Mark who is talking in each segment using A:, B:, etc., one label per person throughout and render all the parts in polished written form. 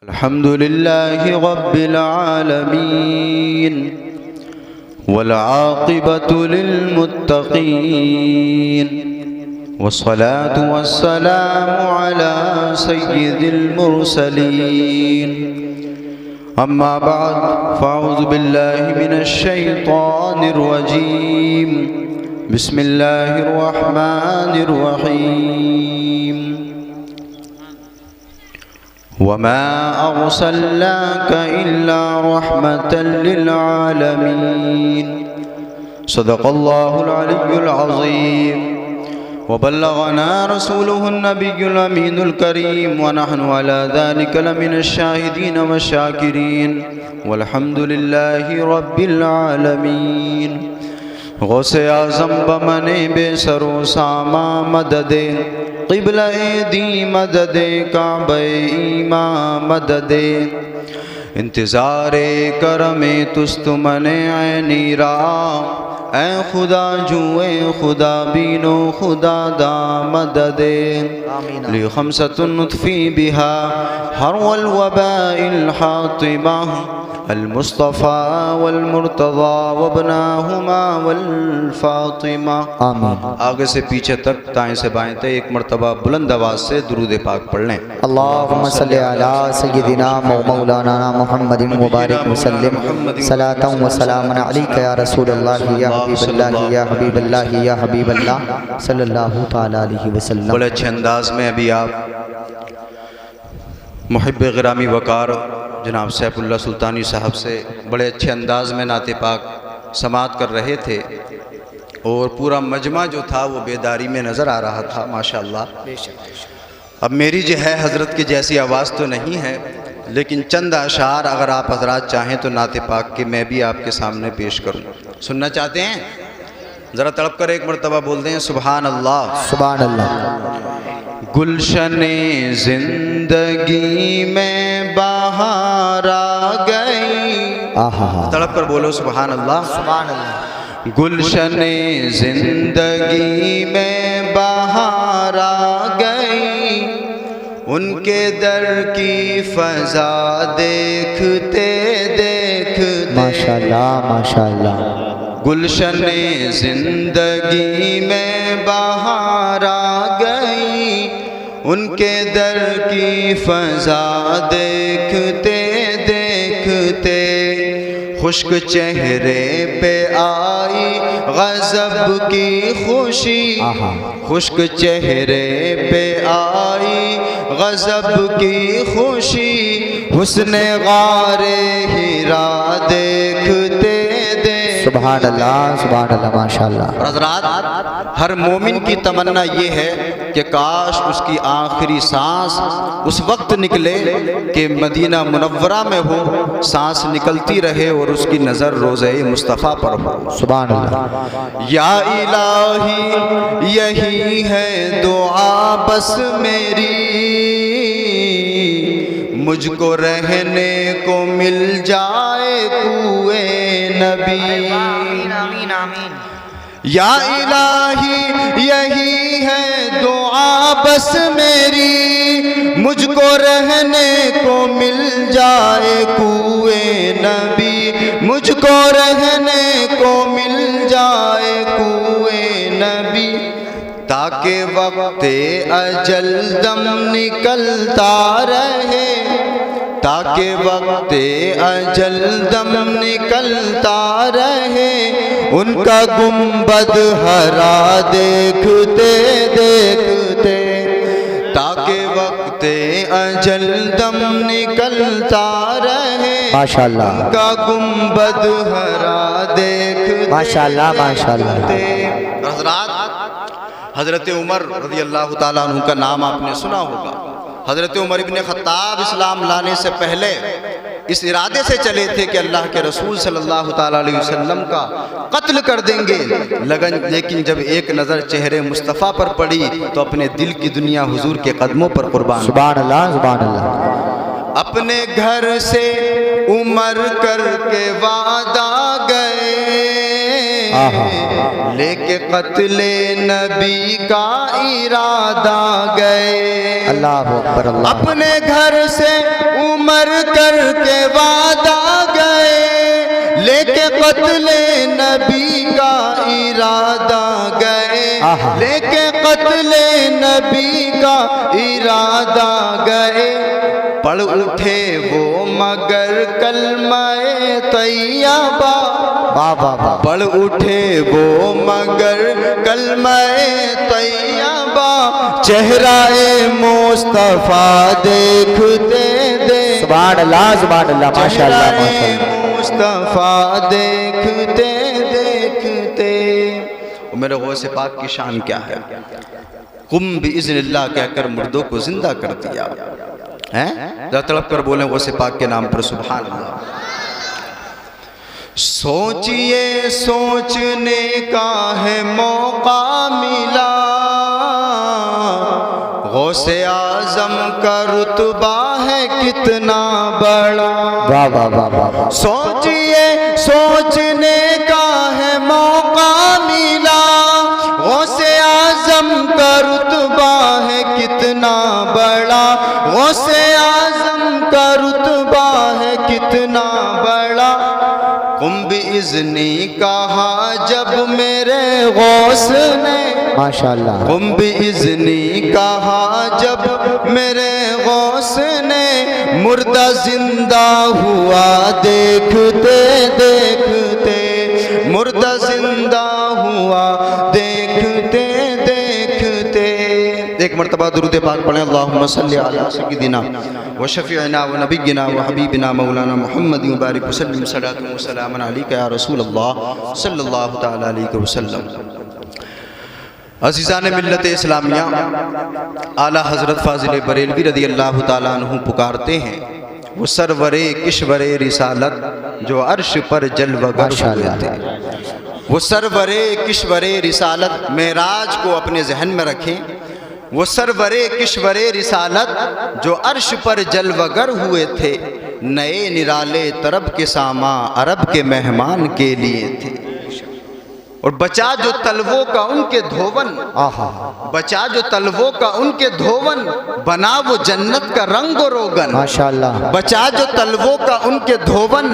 A: अल्हम्दुलिल्लाहि रब्बिल आलमीन वल आक़िबतु लिल मुत्तक़ीन वस्सलातु वस्सलामु अला सय्यिदिल मुरसलीन अम्मा बअद फ़अऊज़ु बिल्लाहि मिनश शैतानिर रजीम बिस्मिल्लाहिर रहमानिर रहीम वमा अर्सलनाका इल्ला रहमतल लिल आलमीन सदक़ल्लाहुल अलिय्युल अज़ीम व बल्लगना रसूलुहुन नबियुल अमीनुल करीम व नहनु अला ज़ालिका लमिनश शाहिदीन व शाकिरीन वल्हम्दुलिल्लाहि रब्बिल आलमीन। गौसे आज़म बमने बेसरो सामा मददे क़िबला दी मददे काबे ईमा मददे इंतज़ारे करमे तुस्तुमने ऐनीरा ऐ खुदा जुए खुदा बीनो खुदा दा मददे ली खमसतुन नुत्फ़ी बिहा हर वल वबाइल हातिमा अल मुस्तफ़ा वल मुर्तज़ा वबनाहुमा वल फ़ातिमा आमीन। आगे से पीछे तक दाएं से बाएं तक एक मरतबा बुलंद आवाज़ से दुरूद पाक पढ़ लें।
B: अल्लाहुम्मा सल्लि अला सय्यिदिना मौलाना मुहम्मदिन मुबारक वसल्लम सलातन व सलामन अलैका या रसूलल्लाह या हबीबल्लाह या हबीबल्लाह या हबीबल्लाह सल्लल्लाहु तआला अलैहि वसल्लम।
A: बड़े अच्छे अंदाज में अभी आप मुहिब्ब गिरामी वकार जनाब सैफुल्लाह सुल्तानी साहब से बड़े अच्छे अंदाज में नाते पाक समात कर रहे थे और पूरा मजमा जो था वो बेदारी में नज़र आ रहा था माशाअल्लाह। अब मेरी जो है हज़रत की जैसी आवाज़ तो नहीं है, लेकिन चंद अशार अगर आप हजरात चाहें तो नाते पाक के मैं भी आपके सामने पेश करूँ। सुनना चाहते हैं? ज़रा तड़प कर एक मरतबा बोल दें सुबहान अल्लाह
B: सुभान अल्लाह।
A: गुलशने ज़िंदगी में बहार आ गई,
B: आहा
A: तड़प कर बोलो सुबहान अल्लाह
B: सुभान अल्लाह।
A: गुलशने ज़िंदगी में बहार आ गई, उनके दर की फ़ज़ा देखते देखते
B: माशाअल्लाह माशाअल्लाह।
A: गुलशने ज़िंदगी में बहार आ गई, उनके दर की फ़ज़ा देखते देखते खुश्क चेहरे पे आई गज़ब की खुशी, खुश्क चेहरे पे आई गज़ब की खुशी, हुस्ने गारे हीरा देखते
B: सुभान अल्लाह माशाअल्लाह।
A: हज़रात, हर मोमिन की तमन्ना ये है कि काश उसकी आखिरी सांस उस वक्त निकले कि मदीना मुनव्वरा में हो, सांस निकलती रहे और उसकी नज़र रोज़े मुस्तफ़ा पर हो।
B: सुभान अल्लाह।
A: या इलाही यही है दुआ बस मेरी, मुझको रहने को मिल जाए कुए नबी। या इलाही यही है दुआ बस मेरी, मुझको रहने को मिल जाए कुए नबी, मुझको रहने को मिल जाए कुए नबी, ताकि वक्ते अजल दम निकलता रहे, ताकि वक्ते अजल दम निकलता रहे, उनका गुंबद हरा देखते देखते, ताकि वक्ते अजल दम निकलता रहे
B: माशाअल्लाह,
A: उनका गुंबद हरा देखते
B: माशाअल्लाह माशाअल्लाह।
A: हज़रात, हज़रत उमर रज़ी अल्लाह ताला अन्हु का नाम आपने सुना होगा। हज़रत उमर इब्न ख़त्ताब इस्लाम लाने से पहले इस इरादे से चले थे कि अल्लाह के रसूल सल्लल्लाहु ताला अलैहि वसल्लम का कत्ल कर देंगे, लेकिन जब एक नज़र चेहरे मुस्तफ़ा पर पड़ी तो अपने दिल की दुनिया हुजूर के कदमों पर कुर्बान।
B: सुभान अल्लाह सुभान अल्लाह।
A: अपने घर से उमर करके वादा गए, लेके कत्ले नबी का इरादा गए।
B: अल्लाह अकबर अल्लाह।
A: अपने घर से उमर करके वादा गए, लेके कत्ले नबी का इरादा गए, लेके कत्ले नबी का इरादा गए। पढ़ उठे वो मगर कलमाए तैयबा, पढ़ उठे वो मगर कलमाए तैयबा, चेहराए मुस्तफा देखते दे।
B: सुभान अल्लाह माशाअल्लाह
A: मुस्तफा देखते देखते। मेरे गौसे पाक की शान क्या है, कुम बिइज़्निल्लाह कहकर मुर्दों को जिंदा कर दिया है। जरा तड़प कर बोले गौसे पाक के नाम पर सुभान अल्लाह। सोचिए सोचने का है मौका मिला, गौसे आजम का रुतबा है कितना बड़ा।
B: वाह वाह वाह वाह।
A: सोचिए सोचने का है मौका मिला, गौसे आजम का रुतबा है कितना बड़ा, गौसे आजम का रुतबा है कितना बड़ा। कुम बिइज़्नी कहा जब मेरे गौस ने,
B: माशाअल्लाह।
A: कुम बिइज़्नी कहा जब मेरे गौस ने, मुर्दा जिंदा हुआ देखते देखते, मुर्दा जिंदा हुआ देखते देखते। एक मरतबा दुरूद पाक पढ़ें, अल्लाहुम्मा सल्लि अला सय्यिदिना व शफीअना व नबिय्यिना व हबीबिना मौलाना मुहम्मद व बारिक वसल्लिम सलातु व सलामन अलैका या रसूल अल्लाह सल्लल्लाहु तआला अलैहि वसल्लम। अज़ीज़ान मिल्लत इस्लामिया, आला हज़रत फ़ाज़िल बरेलवी रज़ी अल्लाह तआला अन्हु पुकारते हैं, वो सरवरे किश्वरे रिसालत जो अर्श पर जलवगर हुए थे। वो सरवरे किश्वरे रिसालत, मेराज को अपने जहन में रखें। वो सरवरे किश्वरे रिसालत जो अर्श पर जलवगर हुए थे, नए निराले तरब के सामा अरब के मेहमान के लिए थे। और बचा जो तलवों का उनके धोवन, बचा जो तलवों का उनके धोवन, बना वो जन्नत का रंग रोगन।
B: माशाअल्लाह।
A: बचा जो तलवों का उनके धोवन,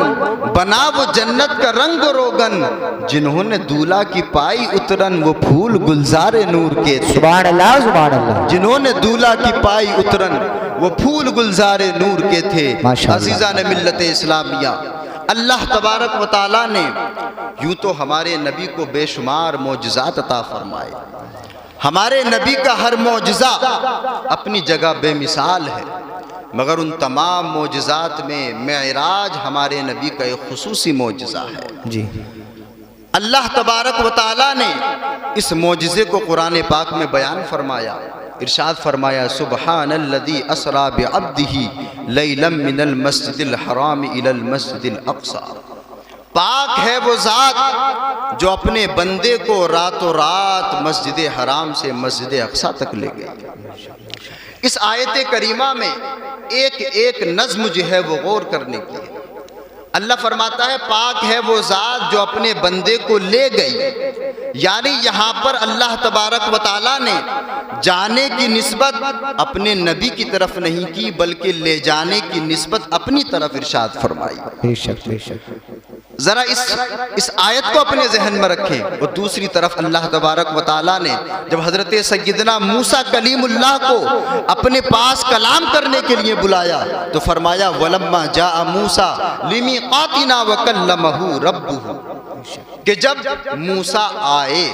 A: बना वो जन्नत का रंग रोगन। जिन्होंने दूल्हा की पाई उतरन, वो फूल गुलजारे नूर के थे।
B: सुभान अल्लाह सुभान अल्लाह।
A: जिन्होंने दूल्हा की पाई उतरन, वो फूल गुलजारे नूर के थे। अज़ीज़ान मिल्लत इस्लामिया, अल्लाह तबारक व तआला ने यूँ तो हमारे नबी को बेशुमार मौजज़ात अता फरमाए। हमारे नबी का हर मौजज़ा अपनी जगह बेमिसाल है, मगर उन तमाम मौजज़ात में मेराज हमारे नबी का एक खुसूसी मौजज़ा है
B: जी।
A: अल्लाह तबारक व तआला ने इस मौजज़े को कुरान पाक में बयान फरमाया। इरशाद फरमाया, सुब्हानल्लज़ी असरा बिअब्दिही लैलन मिनल मस्जिदिल हराम इलल मस्जिदिल अक़सा। पाक है वो ज़ात जो अपने बंदे को रातों रात मस्जिद हराम से मस्जिद अक़सा तक ले गई। इस आयत करीमा में एक एक नज़्म जो है वो गौर करने की है। अल्लाह फरमाता है, पाक है वो ज़ात जो अपने बंदे को ले गई, यानी यहाँ पर अल्लाह तबारक व तआला ने जाने की निस्बत अपने नबी की तरफ नहीं की, बल्कि ले जाने की निस्बत अपनी तरफ इरशाद फरमाई।
B: बेशक बेशक।
A: ज़रा इस आयत को अपने जहन में रखें। और दूसरी तरफ अल्लाह तबारक व तआला ने जब हज़रत सय्यदना मूसा कलीमुल्लाह को अपने पास कलाम करने के लिए बुलाया, तो फरमाया, वलम्मा जाअ मूसा लिमीक़ातिना व कल्लमहु रब्बुहु, कि जब मूसा आए,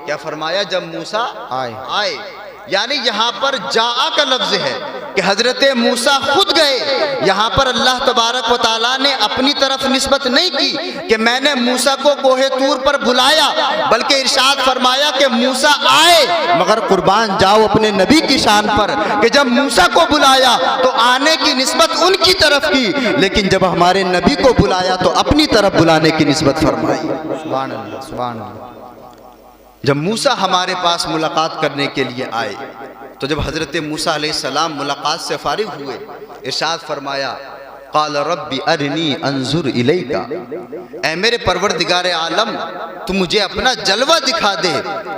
A: क्या फरमाया, जब मूसा आए, यानी यहाँ पर जाआ का लफ्ज़ है कि हज़रत मूसा खुद गए। यहाँ पर अल्लाह तबारक व तआला ने अपनी तरफ निस्बत नहीं की कि मैंने मूसा को कोहे तूर पर बुलाया, बल्कि इरशाद फरमाया कि मूसा आए। मगर कुर्बान जाओ अपने नबी की शान पर कि जब मूसा को बुलाया तो आने की निस्बत उनकी तरफ की, लेकिन जब हमारे नबी को बुलाया तो अपनी तरफ बुलाने की निस्बत फरमाई।
B: सुभान अल्लाह सुभान अल्लाह।
A: जब मूसा हमारे पास मुलाकात करने के लिए आए, तो जब हज़रत मूसा अलैहिस्सलाम मुलाकात से फारिग हुए, इरशाद फरमाया क़ाल रब्बी अरनी अंजुर इलैका, ऐ मेरे परवरदिगार आलम तू मुझे अपना जलवा दिखा दे,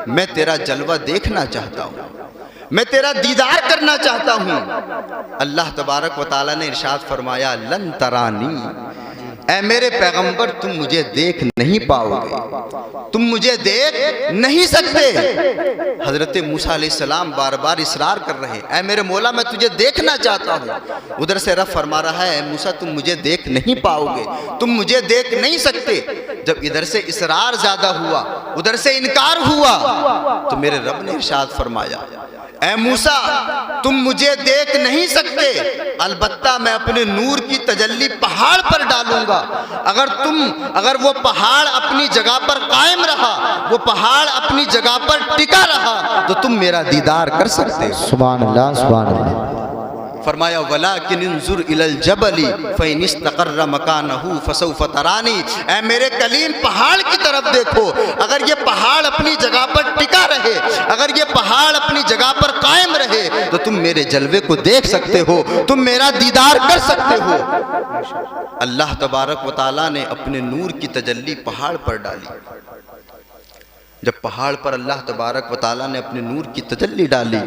A: मैं तेरा जलवा देखना चाहता हूँ, मैं तेरा दीदार करना चाहता हूँ। अल्लाह तबारक व तआला ने इरशाद फरमाया लन तरानी, ऐ मेरे पैगंबर तुम मुझे देख नहीं पाओगे, तुम मुझे देख नहीं सकते। हजरत मूसा अलैहिस्सलाम बार बार इसरार कर रहे हैं, ऐ मेरे मौला मैं तुझे देखना चाहता हूँ। उधर से रब फरमा रहा है, ऐ मूसा तुम मुझे देख नहीं पाओगे, तुम मुझे देख नहीं सकते। जब इधर से इसरार ज्यादा हुआ, उधर से इनकार हुआ, तो मेरे रब ने इरशाद फरमाया, ऐ मूसा तुम मुझे देख नहीं सकते, अलबत्ता मैं अपने नूर की तजल्ली पहाड़ पर डालूंगा। अगर वो पहाड़ अपनी जगह पर कायम रहा, वो पहाड़ अपनी जगह पर टिका रहा, तो तुम मेरा दीदार कर सकते हो।
B: सुभान अल्लाह, सुभान अल्लाह।
A: फरमाया वलाकिन इंजुर इलल जबली फ़इन इस्तक़र्र मकानहु फसौफ तरानी, ऐ मेरे कलीम पहाड़ की तरफ देखो, अगर ये पहाड़ अपनी जगह पर टिका रहे, अगर ये पहाड़ अपनी जगह पर कायम रहे, तो तुम मेरे जलवे को देख सकते हो, तुम मेरा दीदार कर सकते हो। अल्लाह तबारक व तआला ने अपने नूर की तजल्ली पहाड़ पर डाली। जब पहाड़ पर अल्लाह तबारक व तआला ने अपने नूर की तजल्ली डाली,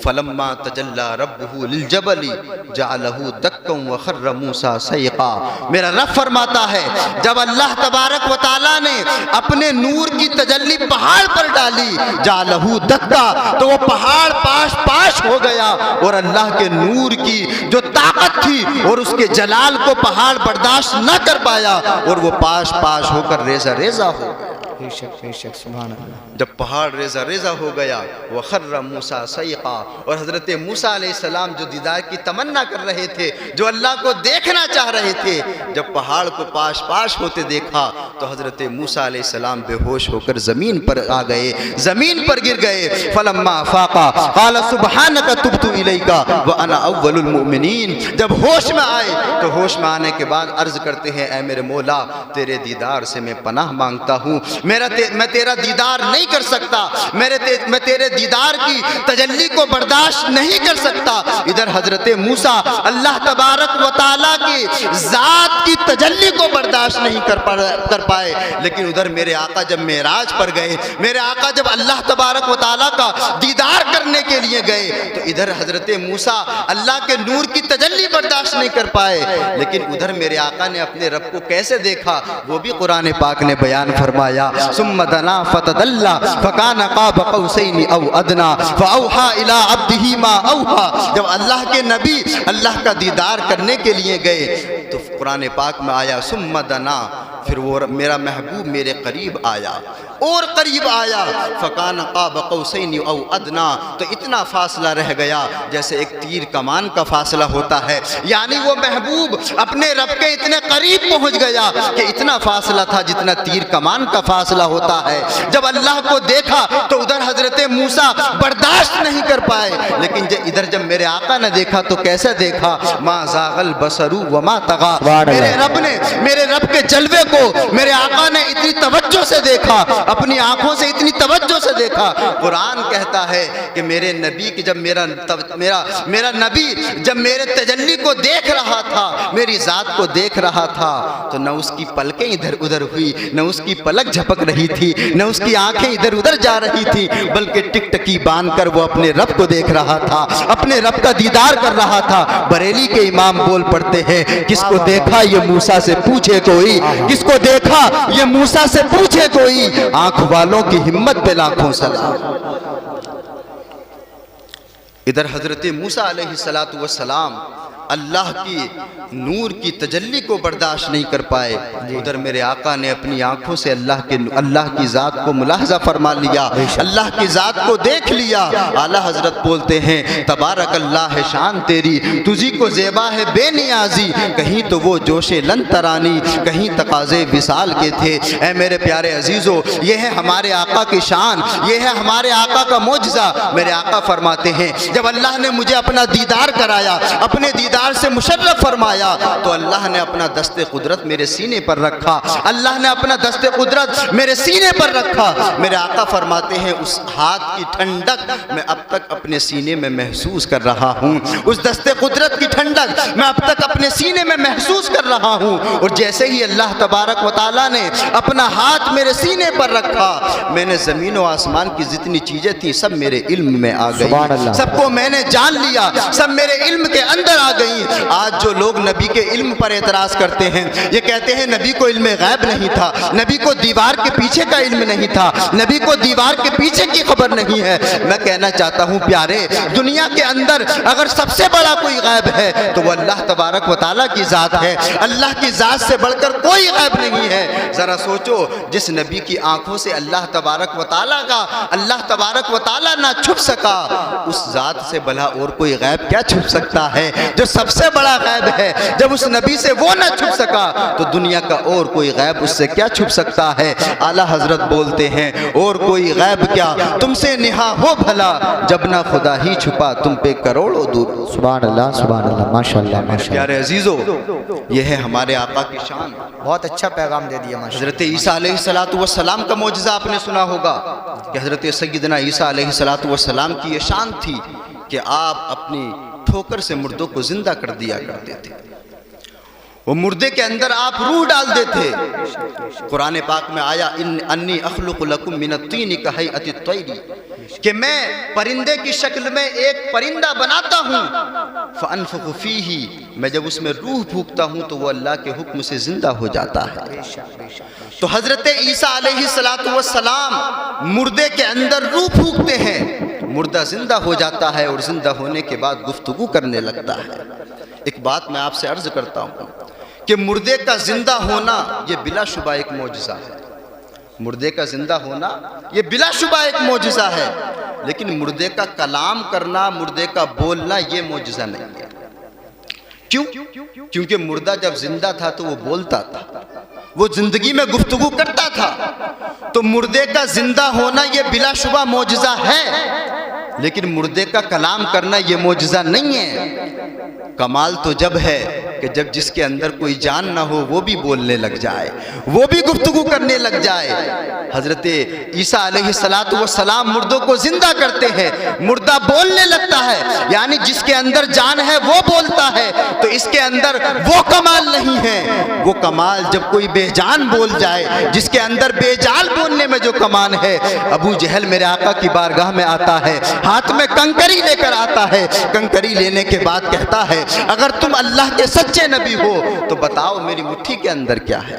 A: फलम्मा तजल्ला रब्बुहु लिलजबली जअलहु दक्कन व खर्र मूसा सैक़ा। मेरा रब फरमाता है, जब अल्लाह तबारक व तआला ने अपने नूर की तजल्ली पहाड़ पर डाली, जअलहु दक्का, तो वो पहाड़ पाश पाश हो गया, और अल्लाह के नूर की जो ताकत थी और उसके जलाल को पहाड़ बर्दाश्त न कर पाया, और वो पाश पाश होकर रेजा रेजा हो गया।
B: बेशक सुभान अल्लाह।
A: जब पहाड़ रेजा रेजा हो गया, वह खर्र मूसा सैक़ा, और हजरत मूसा अलैहिस्सलाम जो दीदार की तमन्ना कर रहे थे, जो अल्लाह को देखना चाह रहे थे, जब पहाड़ को पाश पाश होते देखा, तो हजरत मूसा अलैहिस्सलाम बेहोश होकर जमीन पर आ गए, जमीन पर गिर गए। फलम्मा फाका क़ाल सुब्हानका तुब्तु इलैका व अना अव्वलुल मुमिनीन। जब होश में आए, तो होश में आने के बाद अर्ज करते हैं, ऐ मेरे मौला तेरे दीदार से मैं पनाह मांगता हूँ, मैं तेरा दीदार नहीं कर सकता, मैं तेरे दीदार की तजल्ली को बर्दाश्त नहीं कर सकता। इधर हजरत मूसा अल्लाह तबारक व तआला की जात की तजल्ली को बर्दाश्त नहीं कर पाए, लेकिन उधर मेरे आका जब मेराज पर गए, मेरे आका जब अल्लाह तबारक व तआला का दीदार करने के लिए गए, तो इधर हजरत मूसा अल्लाह के नूर की तजल्ली बर्दाश्त नहीं कर पाए, लेकिन उधर मेरे आका ने अपने रब को कैसे देखा, वो भी कुरान पाक ने बयान फरमाया। सुम्मा दना फतदल्ला फकाना क़ाब क़ौसैनि औ अदना फ़अौहा इला अब्दिही मा औहा। जब अल्लाह के नबी अल्लाह का दीदार करने के लिए गए, तो कुरान पाक में आया सुम्मा दना, फिर वो मेरा महबूब मेरे करीब आया और करीब आया, फ़काना क़ाब क़ौसैनि औ अदना, तो इतना फासला रह गया जैसे एक तीर कमान का फासला होता है, यानी वो महबूब अपने रब के इतने करीब पहुंच गया कि इतना फासला था जितना तीर कमान का फासला होता है। जब अल्लाह को देखा तो उधर हजरत मूसा बर्दाश्त नहीं कर पाए, लेकिन इधर जब मेरे आका ने देखा तो कैसे देखा, मा ज़ाग़ल बसरु व मा तग़ा। मेरे रब के जलवे को मेरे आका ने इतनी तवज्जो से देखा, अपनी आंखों से इतनी तवज्जो से देखा। कुरान कहता है कि मेरे नबी की जब मेरा नबी जब मेरे तजल्ली को देख रहा था, मेरी ज़ात को देख रहा था, तो न उसकी पलकें इधर उधर हुई, न उसकी पलक झपक रही थी, न उसकी आंखें इधर उधर जा रही थी, बल्कि टिकटकी बांधकर वो अपने रब को देख रहा था, अपने रब का दीदार कर रहा था। बरेली के इमाम बोल पड़ते हैं, किसको देखा ये मूसा से पूछे कोई, किसको देखा ये मूसा से पूछे कोई, आंख वालों की हिम्मत पे लाखों सलाम। इधर हजरत मूसा अलैहिस्सलातु वस्सलाम अल्लाह की नूर की तजल्ली को बर्दाश्त नहीं कर पाए, उधर मेरे आका ने अपनी आंखों से अल्लाह की ज़ात को मुलाहजा फरमा लिया, अल्लाह की ज़ात को देख लिया। आला हजरत बोलते हैं, तबारक अल्लाह शान तेरी, तुझी को ज़ेबा है बेनियाजी, कहीं तो वो जोशे लन तरानी, कहीं तकाज़े विसाल के थे। ऐ मेरे प्यारे अजीज़ों, ये है हमारे आका की शान, ये है हमारे आका का मोजज़ा। मेरे आका फरमाते हैं, जब अल्लाह ने मुझे अपना दीदार कराया, अपने दीदार दीदार से मुशर्रफ फरमाया तो अल्लाह ने अपना दस्ते कुदरत मेरे सीने पर रखा, अल्लाह ने अपना दस्ते कुदरत मेरे सीने पर रखा। मेरे आका फरमाते हैं उस हाथ की ठंडक मैं अब तक अपने सीने में महसूस कर रहा हूँ, उस दस्ते कुदरत की ठंडक मैं अब तक अपने सीने में महसूस कर रहा हूँ। और जैसे ही अल्लाह तबारक व तआला ने अपना हाथ मेरे सीने पर रखा, मैंने ज़मीन और आसमान की जितनी चीज़ें थी सब मेरे इल्म में आ गई, सबको मैंने जान लिया, सब मेरे इल्म के अंदर आ गई। आज जो लोग नबी के इल्म पर एतराज़ करते हैं, ये कहते हैं नबी को इल्म गैब नहीं था, नबी को दीवार के पीछे का इल्म नहीं था, नबी को दीवार के पीछे की खबर नहीं है। मैं कहना चाहता हूँ प्यारे, दुनिया के अंदर अगर सबसे बड़ा कोई गैब है तो वह अल्लाह तबारक व तआला की ज़ात है। अल्लाह की ज़ात से बढ़कर कोई गैब नहीं है। ज़रा सोचो, जिस नबी की आंखों से अल्लाह तबारक व तआला का अल्लाह तबारक व तआला ना छुप सका, उस ज़ात से भला और कोई गैब क्या छुप सकता है जो सबसे बड़ा गैब है। जब उस नबी से वो ना छुप सका तो दुनिया का और कोई गैब उससे क्या छुप सकता है। आला हजरत बोलते हैं और कोई गैब क्या तुमसे निहा हो भला, जब ना खुदा ही छुपा तुम पे करोड़ों दूर।
B: सुभान अल्लाह, सुभान अल्लाह, माशाअल्लाह, माशाअल्लाह।
A: प्यारे अजीजों, यह है हमारे आका की शान।
B: बहुत अच्छा पैगाम दे दिया माशाअल्लाह।
A: हज़रत ईसा अलैहिस्सलातु वस्सलाम का मौजज़ा आपने सुना होगा कि हज़रत सय्यदना ईसा अलैहिस्सलातु वस्सलाम की ये शान थी कि आप अपनी ठोकर से मुर्दों को जिंदा कर दिया करते थे। वो मुर्दे के अंदर आप रूह डाल देते। कुरान पाक में आया इन अन्नी अखलुक़ु लकुम मिनत्तीन कहैअति तैरी, कि मैं परिंदे की शक्ल में एक परिंदा बनाता हूँ, फ़अनफ़ुख़ु फ़ीही, मैं जब उसमें रूह फूंकता हूँ तो वो अल्लाह के हुक्म से ज़िंदा हो जाता है। तो हज़रत ईसा अलैहिस्सलातु वस्सलाम मुर्दे के अंदर रूह फूंकते हैं, मुर्दा ज़िंदा हो जाता है और ज़िंदा होने के बाद गुफ्तगू करने लगता है। एक बात मैं आपसे अर्ज़ करता हूँ कि मुर्दे का ज़िंदा होना ये बिलाशुबा एक मौजज़ा है। मुर्दे का ज़िंदा होना ये बिलाशुबा एक मौजज़ा है, लेकिन मुर्दे का कलाम करना, मुर्दे का बोलना ये मौजज़ा नहीं है। क्यों? क्योंकि मुर्दा जब जिंदा था तो वो बोलता था, वो जिंदगी में गुफ्तगू करता था। तो मुर्दे का जिंदा होना ये बिलाशुबा मौजज़ा है, लेकिन मुर्दे का कलाम करना ये मौजज़ा नहीं है। कमाल तो जब है कि जब जिसके अंदर कोई जान ना हो वो भी बोलने लग जाए, वो भी गुफ्तगू करने लग जाए। हज़रत ईसा अलैहिस्सलातु वस्सलाम मुर्दों को जिंदा करते हैं, मुर्दा बोलने लगता है, यानी जिसके अंदर जान है वो बोलता है। तो इसके अंदर वो कमाल नहीं है। वो कमाल जब कोई बेजान बोल जाए, जिसके अंदर बेजान बोलने में जो कमाल है। अबू जहल मेरे आका की बारगाह में आता है, हाथ में कंकरी लेकर आता है। कंकरी लेने के बाद कहता है, अगर तुम अल्लाह के सच्चे नबी हो तो बताओ मेरी मुट्ठी के अंदर क्या है।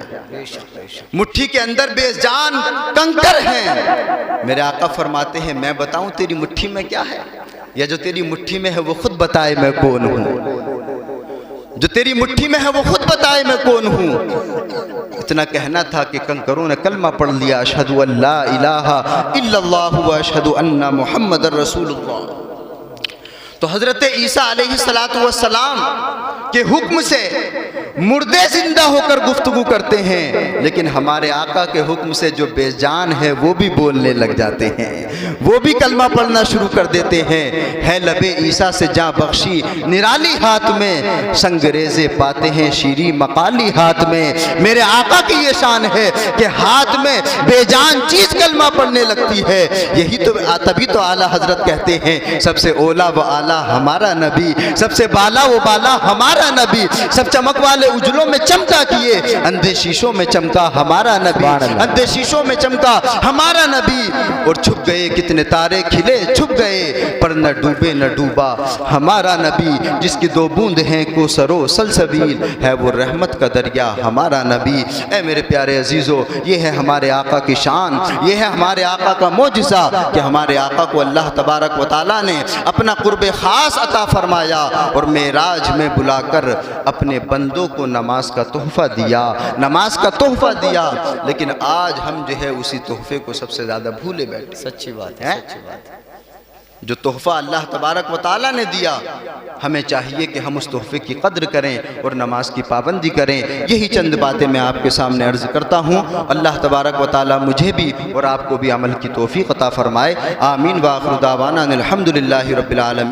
A: मुट्ठी के अंदर बेजान कंकर हैं। मेरे आका फरमाते हैं, मैं बताऊं तेरी मुट्ठी में क्या है, या जो तेरी मुट्ठी में है वो खुद बताए मैं कौन हूं। जो तेरी मुट्ठी में है वो खुद बताए मैं कौन हूं। इतना कहना था कि कंकरों ने कलमा पढ़ लिया, अशहदु अल्ला इलाहा इल्लल्लाहु व अशहदु अन्ना मुहम्मदर रसूलुल्लाह। तो हज़रत ईसा अलैहिस्सलातु वस्सलाम के हुक्म से मुर्दे जिंदा होकर गुफ्तगू करते हैं, लेकिन हमारे आका के हुक्म से जो बेजान है वो भी बोलने लग जाते हैं, वो भी कलमा पढ़ना शुरू कर देते हैं। है लबे ईसा से जाँ बख्शी निराली हाथ में, संगरेज़े पाते हैं शीरी मकाली हाथ में। मेरे आका की ये शान है कि हाथ में बेजान चीज़ कलमा पढ़ने लगती है। यही तो तभी तो आला हजरत कहते हैं, सबसे ओला व आला हमारा नबी, सबसे बाला वो बाला हमारा नबी। सब चमक वाले उजलों में चमका किए, अंधे शीशों में चमका हमारा नबी, अंधे शीशों में चमका हमारा नबी। और छुप गए कितने तारे खिले छुप गए, पर न डूबे न डूबा हमारा नबी। जिसकी दो बूंद हैं कोसरो सलसबील, है वो रहमत का दरिया हमारा नबी। ऐ मेरे प्यारे अजीज़ों, ये है हमारे आका की शान, ये है हमारे आका का मौजज़ा कि हमारे आका को अल्लाह तबारक व तआला ने अपना कुर्ब ख़ास अता फरमाया और मेराज में बुलाकर अपने बंदों को नमाज का तोहफ़ा दिया, नमाज का तोहफ़ा दिया। लेकिन आज हम जो है उसी तोहफ़े को सबसे ज़्यादा भूले बैठे।
B: सच्ची बात है, सच्ची बात है।
A: जो तोहफ़ा अल्लाह तबारक व तआला ने दिया, हमें चाहिए कि हम उस तोहफ़े की कद्र करें और नमाज की पाबंदी करें। यही चंद बातें मैं आपके सामने अर्ज़ करता हूँ। अल्लाह तबारक व तआला मुझे भी और आपको भी अमल की तौफ़ीक़ अता फ़रमाए। आमीन व आख़िर दावाना अनिल हम्दुलिल्लाहि रब्बिल आलमीन।